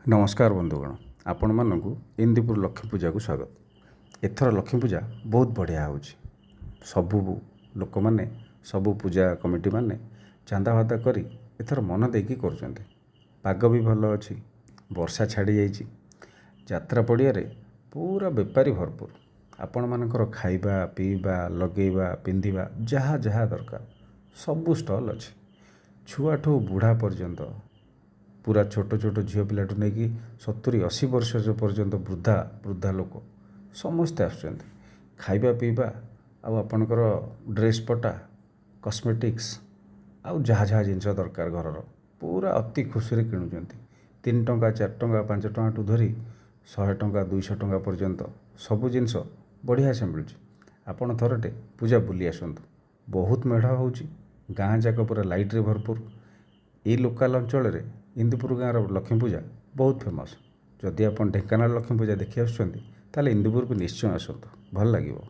नमस्कार बंधुगण आपण मानू इंदीपुर लक्ष्मी पूजा को स्वागत। एथर लक्ष्मी पूजा बहुत बढ़िया हो सबू लोक मैंने सबू पूजा कमिटी माने चांदा वादा करी एथर मन देकी कर पाग भी भल अच्छी वर्षा छाड़ी जाइए यात्रा पड़िया पूरा बेपारी भरपूर आपण मानकर खाइबा पीवा लगेवा पिंधिबा जहाँ जहाँ दरकार सबू स्टल अच्छी छुआठू बुढ़ा पर्यंत पूरा छोट छोट झील पिलाठू नहीं 70-80 वर्ष पर्यंत वृद्धा वृद्धा लोक समस्ते आसुच्चंती खाइबा पीवा आपणकर ड्रेस पटा कॉस्मेटिक्स आउ जहाँ जहाँ जिनस दरकार घर पूरा अति खुशी किणुंट 3 टंका 4 टंका 5 टंका ठू धरी 100 टंका 200 टंका पर्यंत सबू जिनस बढ़िया से मिलूँ। आपण थरटे पूजा बुली आसतु बहुत मेढ़ हो गाँ जाक पूरा लाइट रे भरपूर ये लोकल अंचल इंदीपुर गाँव लक्ष्मी पूजा बहुत फेमस। जदि आप ढेंकानाल लक्ष्मी पूजा देखी आसुच्चंती ताले इंदीपुर को निश्चय आसतु भल लगिबो।